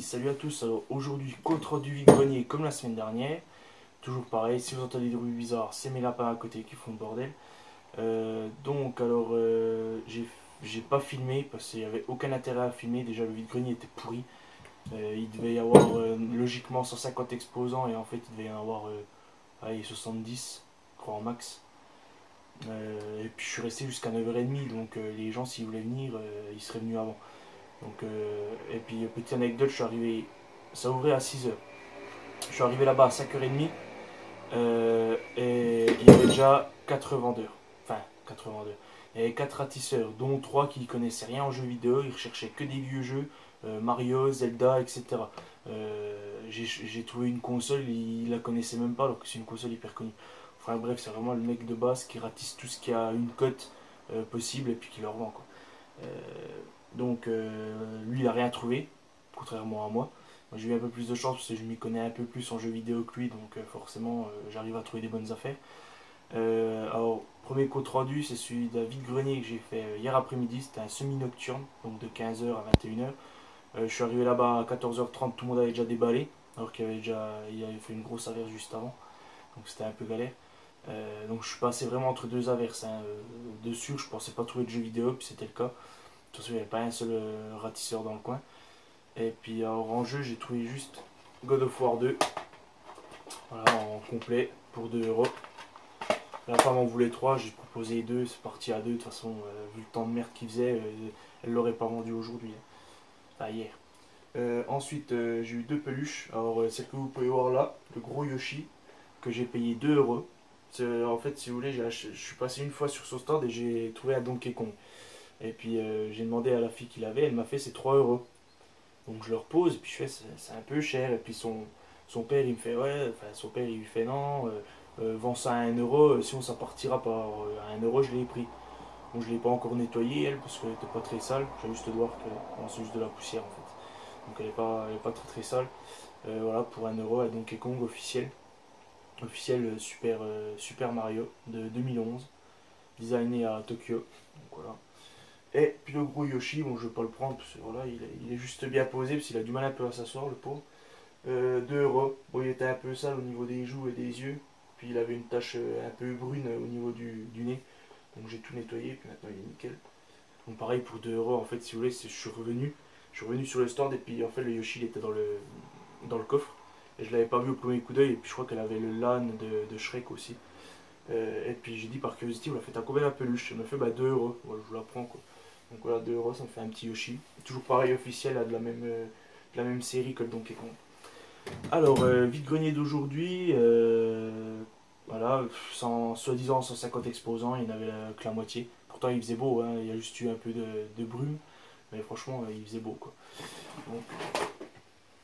Oui, salut à tous. Alors aujourd'hui, compte rendu vide-grenier comme la semaine dernière. Toujours pareil, si vous entendez des bruits bizarres, c'est mes lapins à côté qui font le bordel. J'ai pas filmé parce qu'il n'y avait aucun intérêt à filmer. Déjà, le vide-grenier était pourri. Il devait y avoir logiquement 150 exposants et en fait, il devait y en avoir allez, 70, je crois en max. Et puis je suis resté jusqu'à 9h30, donc les gens, s'ils voulaient venir, ils seraient venus avant. Et puis, petite anecdote, je suis arrivé, ça ouvrait à 6h. Je suis arrivé là-bas à 5h30 et il y avait déjà 4 vendeurs. Enfin, 4 vendeurs. Il y avait 4 ratisseurs, dont 3 qui ne connaissaient rien en jeux vidéo, ils recherchaient que des vieux jeux, Mario, Zelda, etc. J'ai trouvé une console, ils la connaissaient même pas alors que c'est une console hyper connue. Enfin bref, c'est vraiment le mec de base qui ratisse tout ce qui a une cote possible et puis qui leur vend quoi. Euh, Lui, il a rien trouvé, contrairement à moi. Moi, j'ai eu un peu plus de chance parce que je m'y connais un peu plus en jeux vidéo que lui, donc forcément, j'arrive à trouver des bonnes affaires. Alors, premier compte rendu, c'est celui d'un vide-grenier que j'ai fait hier après-midi. C'était un semi-nocturne, donc de 15h à 21h. Je suis arrivé là-bas à 14h30, tout le monde avait déjà déballé, alors il avait fait une grosse averse juste avant, donc c'était un peu galère. Donc je suis passé vraiment entre deux averses. Hein. Dessus, je pensais pas trouver de jeux vidéo, puis c'était le cas. De toute façon, il n'y avait pas un seul ratisseur dans le coin. Et puis alors, en jeu, j'ai trouvé juste God of War 2. Voilà, en complet pour 2€. La femme en voulait 3, j'ai proposé 2, c'est parti à 2. De toute façon, vu le temps de merde qu'il faisait, elle l'aurait pas vendu aujourd'hui. Enfin, hier. Ensuite, j'ai eu deux peluches. Alors, celle que vous pouvez voir là, le gros Yoshi, que j'ai payé 2€. En fait, si vous voulez, je suis passé une fois sur son stand et j'ai trouvé un Donkey Kong. Et puis j'ai demandé à la fille qui l'avait, elle m'a fait c'est 3€. Donc je le repose, et puis je fais c'est un peu cher. Et puis son père il me fait ouais, enfin son père il lui fait non, vends ça à 1€, sinon ça partira par à 1€, je l'ai pris. Donc je l'ai pas encore nettoyé elle parce qu'elle était pas très sale. J'ai juste de voir que bon, c'est juste de la poussière en fait. Donc elle est pas très très sale. Voilà pour 1€, et Donkey Kong officiel. Officiel Super Mario de 2011. Designé à Tokyo. Donc voilà. Et puis le gros Yoshi, bon je vais pas le prendre parce que voilà, il est juste bien posé parce qu'il a du mal un peu à s'asseoir le pauvre. 2€. Bon il était un peu sale au niveau des joues et des yeux. Puis il avait une tache un peu brune au niveau du nez. Donc j'ai tout nettoyé, puis maintenant il est nickel. Donc pareil pour 2€, en fait si vous voulez, je suis revenu. Je suis revenu sur le stand et puis en fait le Yoshi il était dans le coffre. Et je l'avais pas vu au premier coup d'œil et puis je crois qu'elle avait le LAN de Shrek aussi. Et puis j'ai dit par curiosité, vous la faites à combien la peluche? Elle m'a fait bah 2€. Voilà, je vous la prends quoi. Donc voilà, 2€, ça me fait un petit Yoshi. Toujours pareil officiel, là, de la même série que le Donkey Kong. Alors, vide-grenier d'aujourd'hui, voilà, soi-disant 150 exposants, il n'y en avait que la moitié. Pourtant il faisait beau, hein, il y a juste eu un peu de brume, mais franchement il faisait beau quoi. Donc,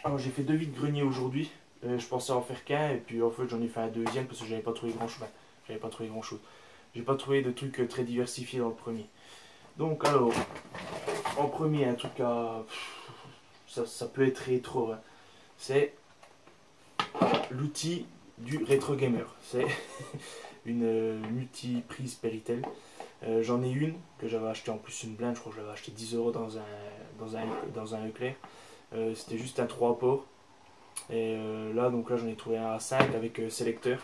alors j'ai fait deux vide-greniers aujourd'hui, je pensais en faire qu'un, et puis en fait j'en ai fait un deuxième parce que j'avais pas trouvé grand chose. Ben, j'avais pas trouvé grand chose. J'ai pas trouvé de trucs très diversifiés dans le premier. Donc alors, en premier, un truc à... Ça peut être rétro, hein. C'est l'outil du rétro gamer. C'est une multiprise Péritel. J'en ai une que j'avais acheté en plus une blinde, je crois que je l'avais acheté 10€ dans un Leclerc. C'était juste un 3 ports. Et là j'en ai trouvé un à 5 avec sélecteur.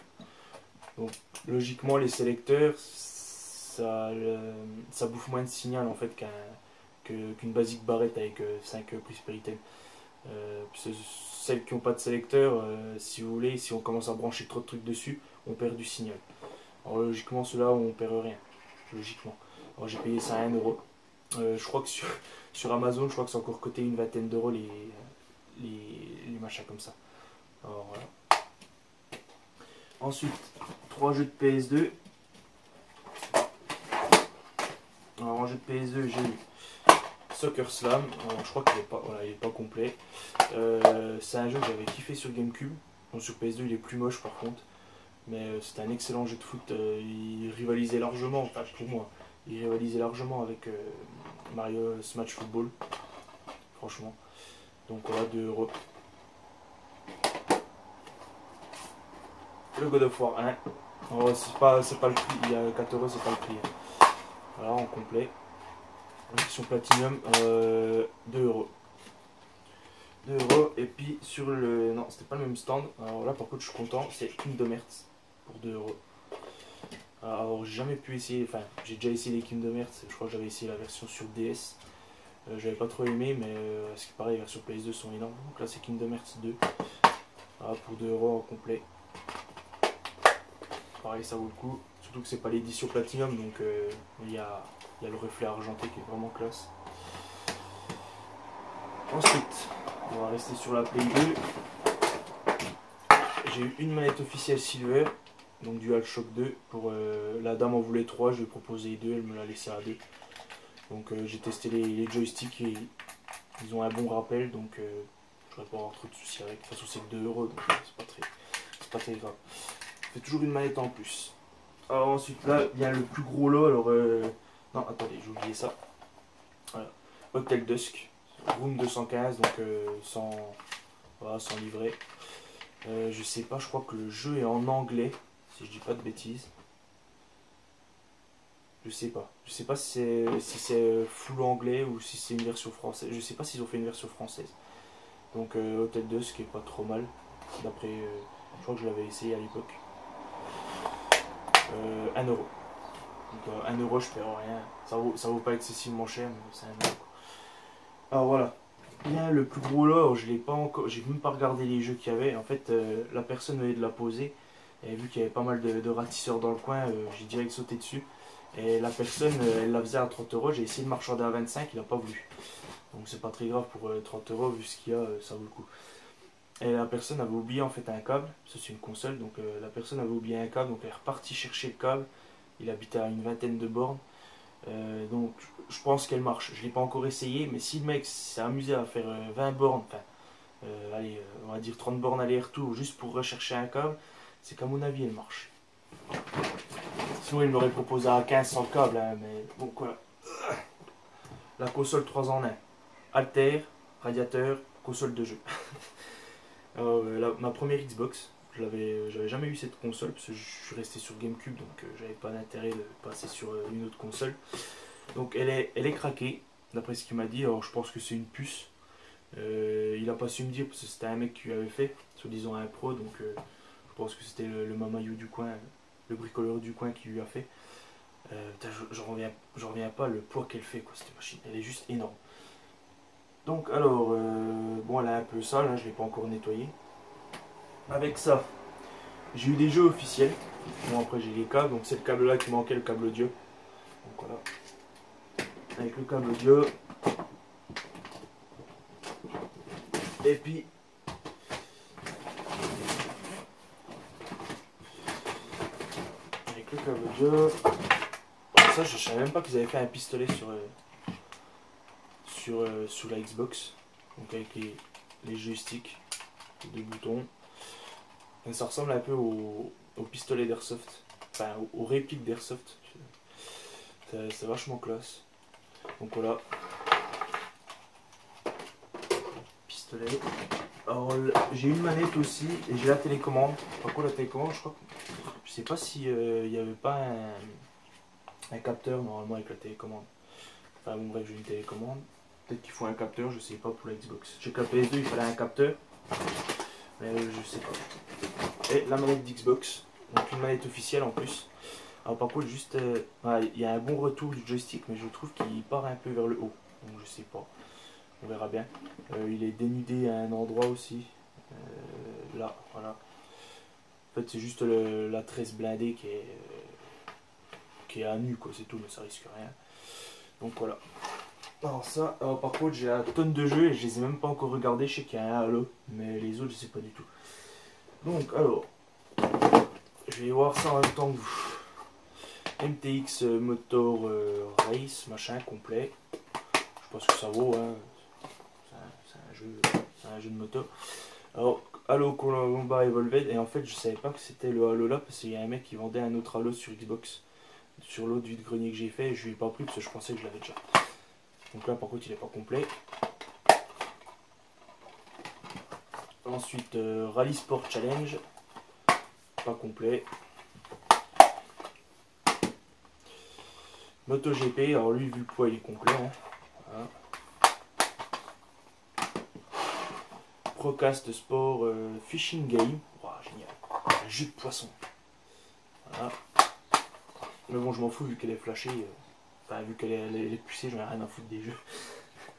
Donc logiquement les sélecteurs ça bouffe moins de signal en fait qu'une basique barrette avec 5 prises Péritel. Celles qui n'ont pas de sélecteur, si vous voulez, si on commence à brancher trop de trucs dessus, on perd du signal. Alors logiquement ceux-là on perd rien. Logiquement. Alors j'ai payé ça à 1€. Je crois que sur Amazon, je crois que c'est encore coté une vingtaine d'euros les machins comme ça. Alors voilà. Ensuite, 3 jeux de PS2. Alors en jeu de PS2, j'ai eu Soccer Slam. Alors, je crois qu'il n'est pas, voilà, pas complet. C'est un jeu que j'avais kiffé sur GameCube. Donc, sur PS2, il est plus moche par contre. Mais c'était un excellent jeu de foot. Il rivalisait largement, enfin pour moi, il rivalisait largement avec Mario Smash Football. Franchement. Donc voilà, 2€. Le God of War 1. C'est pas le prix, il y a 4€, c'est pas le prix. Voilà, en complet. Édition Platinum, 2€. 2 €. Et puis sur le... Non, c'était pas le même stand. Alors là par contre je suis content, c'est Kingdom Hearts pour 2 €. Alors j'ai jamais pu essayer, enfin j'ai déjà essayé les Kingdom Hearts, je crois que j'avais essayé la version sur DS. J'avais pas trop aimé, mais ce qui paraît les versions PS2 sont énormes. Donc là c'est Kingdom Hearts 2. Voilà, pour 2 € en complet. Pareil, ça vaut le coup. Surtout que c'est pas l'édition Platinum, donc il y a le reflet argenté qui est vraiment classe. Ensuite, on va rester sur la Play 2. J'ai eu une manette officielle Silver, donc DualShock 2. Pour, la dame en voulait 3, je lui ai proposé 2, elle me l'a laissé à 2. Donc j'ai testé les joysticks et ils ont un bon rappel, donc je ne devrais pas avoir trop de soucis avec. De toute façon, c'est que 2 €, donc c'est pas très grave. C'est toujours une manette en plus. Alors ensuite, là, il y a le plus gros lot. Alors, non, attendez, j'ai oublié ça. Voilà. Hotel Dusk, Room 215, donc voilà, sans livret. Je sais pas, je crois que le jeu est en anglais, si je dis pas de bêtises. Je sais pas. Je sais pas si c'est full anglais ou si c'est une version française. Je sais pas s'ils ont fait une version française. Donc Hotel Dusk est pas trop mal. D'après, je crois que je l'avais essayé à l'époque. 1 €. Donc 1 € je perds rien. Ça vaut pas excessivement cher, mais c'est 1 €. Alors voilà. Bien le plus gros lot, alors je l'ai pas encore. J'ai même pas regardé les jeux qu'il y avait. En fait, la personne venait de la poser. Et vu qu'il y avait pas mal de ratisseurs dans le coin, j'ai direct sauté dessus. Et la personne, elle la faisait à 30 €. J'ai essayé de marchander à 25, il n'a pas voulu. Donc c'est pas très grave pour 30 € vu ce qu'il y a, ça vaut le coup. Et la personne avait oublié en fait un câble, ça c'est une console, donc la personne avait oublié un câble, donc elle est repartie chercher le câble. Il habitait à une vingtaine de bornes. Donc je pense qu'elle marche. Je ne l'ai pas encore essayé, mais si le mec s'est amusé à faire 20 bornes, enfin, allez, on va dire 30 bornes aller-retour juste pour rechercher un câble, c'est qu'à mon avis elle marche. Sinon il m'aurait proposé à 15 sans câble, hein, mais bon quoi. La console 3 en 1. Alter, radiateur, console de jeu. Alors, ma première Xbox, j'avais jamais eu cette console parce que je suis resté sur GameCube, donc j'avais pas d'intérêt de passer sur une autre console. Donc elle est craquée, d'après ce qu'il m'a dit. Alors je pense que c'est une puce. Il a pas su me dire parce que c'était un mec qui lui avait fait, soi-disant un pro, donc je pense que c'était le mamayou du coin, le bricoleur du coin qui lui a fait. J'en reviens pas le poids qu'elle fait, quoi, cette machine, elle est juste énorme. Donc alors, bon elle est un peu sale, hein, je ne l'ai pas encore nettoyée. Avec ça, j'ai eu des jeux officiels. Bon après j'ai les câbles, donc c'est le câble là qui manquait, le câble audio. Donc voilà. Avec le câble audio. Et puis avec le câble audio. Ça je savais même pas qu'ils avaient fait un pistolet sur la Xbox. Donc avec les joysticks, les deux boutons. Et ça ressemble un peu au pistolet d'Airsoft. Enfin aux répliques d'Airsoft. C'est vachement classe. Donc voilà. Pistolet. Alors j'ai une manette aussi et j'ai la télécommande. Par contre la télécommande je crois que je sais pas si il n'y avait pas un capteur normalement avec la télécommande. Enfin bon bref j'ai une télécommande. Peut-être qu'il faut un capteur, je sais pas pour la Xbox. Je sais que la PS2 il fallait un capteur. Mais je sais pas. Et la manette d'Xbox. Donc une manette officielle en plus. Alors par contre juste il y a un bon retour du joystick mais je trouve qu'il part un peu vers le haut. Donc je sais pas. On verra bien. Il est dénudé à un endroit aussi. Là, voilà. En fait c'est juste la tresse blindée qui est à nu quoi, c'est tout, mais ça risque rien. Donc voilà. Alors ça, par contre j'ai la tonne de jeux et je les ai même pas encore regardés. Je sais qu'il y a un Halo, mais les autres je sais pas du tout. Donc alors, je vais voir ça en même temps que vous. MTX Motor Race, machin complet. Je pense que ça vaut, hein. C'est un jeu de moto. Alors, Halo Combat Evolved, et en fait je savais pas que c'était le Halo là parce qu'il y a un mec qui vendait un autre Halo sur Xbox. Sur l'autre vide-grenier que j'ai fait, et je lui ai pas pris parce que je pensais que je l'avais déjà. Donc là par contre il est pas complet. Ensuite Rally Sport Challenge, pas complet. MotoGP, alors lui vu le poids il est complet, hein. Voilà. Procast Sport Fishing Game. Wow, génial. Un jeu de poisson. Voilà. Mais bon, je m'en fous vu qu'elle est flashée. Enfin, vu qu'elle est pucée, j'en ai rien à foutre des jeux.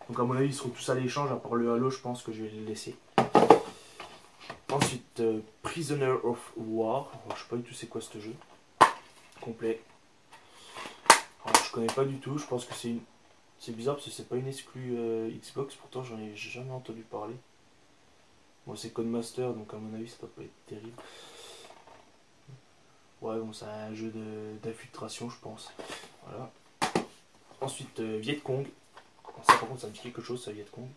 Donc, à mon avis, ils seront tous à l'échange. À part le Halo, je pense que je vais les laisser. Ensuite, Prisoner of War. Alors, je sais pas du tout c'est quoi ce jeu. Complet. Alors, je connais pas du tout. Je pense que c'est une. C'est bizarre parce que c'est pas une exclue Xbox. Pourtant, j'en ai jamais entendu parler. Bon, c'est Codemaster, donc à mon avis, ça doit pas être terrible. Ouais, bon, c'est un jeu d'infiltration, je pense. Voilà. Ensuite, Viet Cong. Ça, par contre, ça me dit quelque chose, ça, Viet Cong.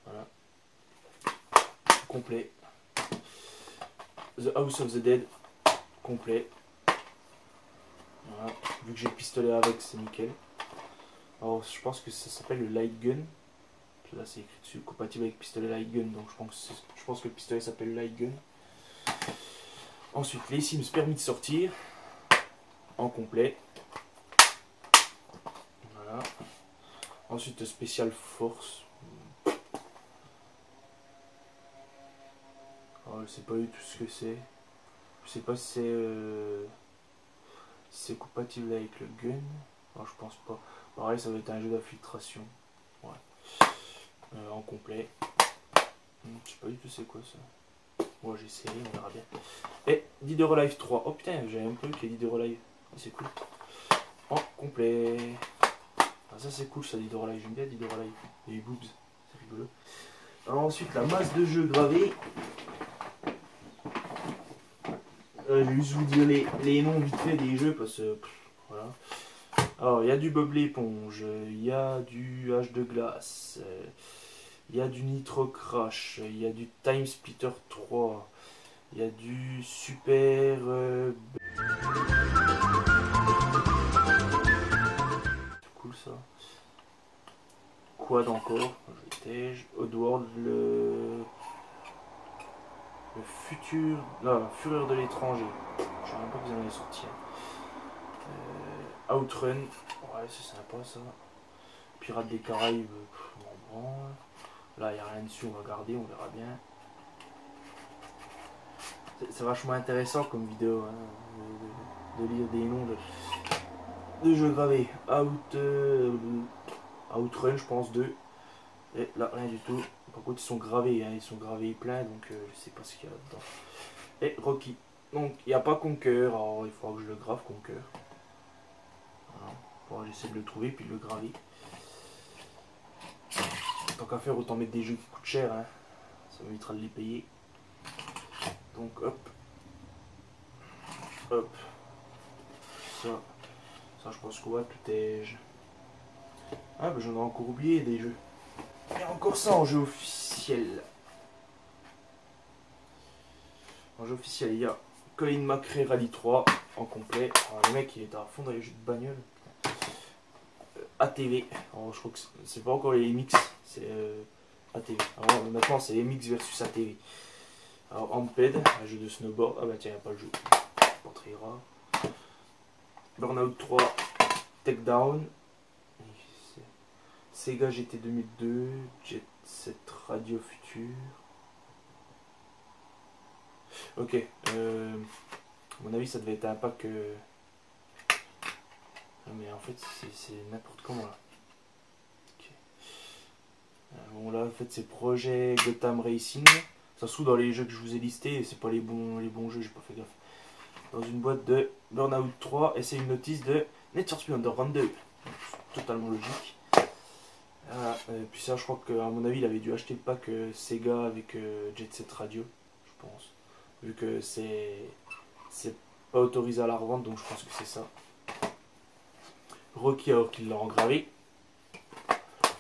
Voilà. Complet. The House of the Dead. Complet. Voilà. Vu que j'ai le pistolet avec, c'est nickel. Alors, je pense que ça s'appelle le Light Gun. Là, c'est écrit dessus, compatible avec pistolet Light Gun. Donc, je pense que le pistolet s'appelle Light Gun. Ensuite, les Sims permis de sortir. En complet. Voilà. Ensuite, Special Force. Alors, je sais pas du tout ce que c'est. Je sais pas si c'est compatible avec le gun. Alors, je pense pas. Pareil, ça va être un jeu d'infiltration. Ouais. En complet. Je sais pas du tout c'est quoi ça. Moi j'ai essayé, on verra bien. Et Dead or Alive 3. Oh putain, j'avais même pas vu qu'il y a Dead or Alive. C'est cool. En complet. Ah, ça c'est cool ça, Dead or Alive. J'aime bien Dead or Alive. Il y a eu boobs, c'est rigolo. Alors, ensuite la masse de jeux gravés. Je vais juste vous dire les noms vite fait des jeux parce que voilà. Alors il y a du Bob l'éponge, il y a du H de glace, il y a du Nitro Crash, il y a du Time Splitter 3, il y a du Super cool ça. Quad encore, Oddworld, le futur. Non, la fureur de l'étranger. Je sais même pas que vous en avez sorti. Outrun, ouais c'est sympa ça. Pirates des Caraïbes, bon. Là il n'y a rien dessus, on va garder, on verra bien. C'est vachement intéressant comme vidéo hein, de lire des noms de jeux gravés. Outrun je pense 2. Et là rien du tout. Par contre ils sont gravés, hein, ils sont gravés plein donc je sais pas ce qu'il y a dedans. Et Rocky. Donc il n'y a pas Conquer, alors il faudra que je le grave Conquer. Voilà. Bon, j'essaie de le trouver puis de le graver. Tant qu'à faire autant mettre des jeux qui coûtent cher, hein. Ça m'évitera de les payer. Donc hop. Hop. Ça je pense qu'on va tout est. Ah bah j'en ai encore oublié des jeux. Il y a encore ça en jeu officiel. En jeu officiel, il y a Colin McRae Rally 3 en complet. Alors, le mec il est à fond dans les jeux de bagnole. ATV. Alors, je crois que c'est pas encore les MX, c'est ATV. Alors maintenant c'est MX versus ATV. Alors Amped, un jeu de snowboard. Ah bah tiens, il n'y a pas le jeu. Pas très rare. Burnout 3, Takedown. Sega GT 2002, Jet Set Radio Future. Ok, à mon avis ça devait être un pack. Mais en fait c'est n'importe comment là. Okay. Bon là en fait c'est projet Gotham Racing. Ça se trouve dans les jeux que je vous ai listés, c'est pas les bons jeux, j'ai pas fait gaffe. Dans une boîte de Burnout 3 et c'est une notice de Need for Speed Underground 2. Totalement logique. Puis ça je crois qu'à mon avis il avait dû acheter le pack Sega avec Jet Set Radio, je pense. Vu que c'est pas autorisé à la revente donc je pense que c'est ça. Rocky alors qu'il l'a engravé.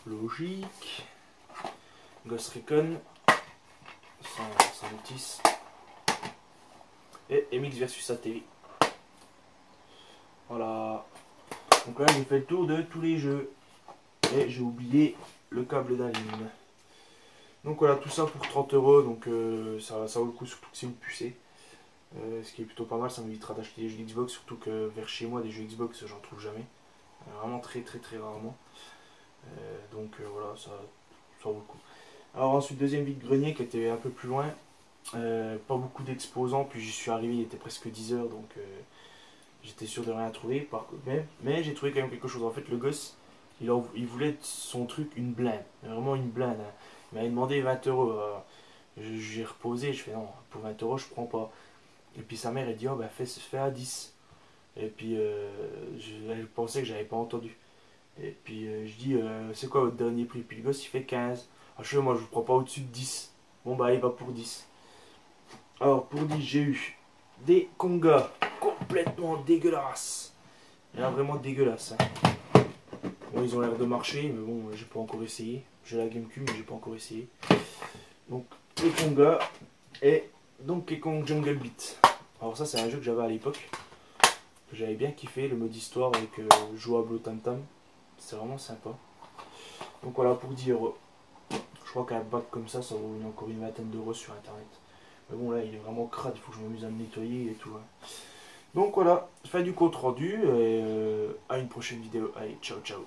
Logique. Ghost Recon. Sans notice. Et MX versus ATV. Voilà. Donc là j'ai fait le tour de tous les jeux. Et j'ai oublié le câble d'anime. Donc voilà, tout ça pour 30 €. Donc ça vaut le coup, surtout que c'est une pucée. Ce qui est plutôt pas mal, ça m'évitera d'acheter des jeux Xbox. Surtout que vers chez moi, des jeux Xbox, j'en trouve jamais. Vraiment très rarement. Donc voilà, ça vaut le coup. Alors ensuite, deuxième vide-grenier qui était un peu plus loin. Pas beaucoup d'exposants, puis j'y suis arrivé, il était presque 10 heures, donc j'étais sûr de rien trouver. Mais j'ai trouvé quand même quelque chose. En fait, le gosse, il voulait son truc une blinde, vraiment une blinde, hein. Il m'avait demandé 20 euros. J'ai reposé, je fais non, pour 20 euros, je prends pas. Et puis sa mère, elle dit, oh bah fais à 10. Et puis elle pensait que j'avais pas entendu. Et puis je dis, c'est quoi votre dernier prix? Puis le gosse, il fait 15. Ah, je fais, moi, je vous prends pas au-dessus de 10. Bon, bah, il va pour 10. Alors, pour 10, j'ai eu des congas complètement dégueulasses. Il y en a vraiment dégueulasse, hein. Bon, ils ont l'air de marcher, mais bon, j'ai pas encore essayé. J'ai la GameCube, mais j'ai pas encore essayé. Donc, les congas et Donkey Kong Jungle Beat. Alors, ça, c'est un jeu que j'avais à l'époque, que j'avais bien kiffé, le mode histoire avec jouable au tam-tam. C'est vraiment sympa. Donc, voilà, pour 10 euros. Je crois qu'un bac comme ça vaut encore une vingtaine d'euros sur internet. Mais bon, là, il est vraiment crade, il faut que je m'amuse à le nettoyer et tout, hein. Donc voilà, fin du compte rendu et à une prochaine vidéo. Allez, ciao ciao.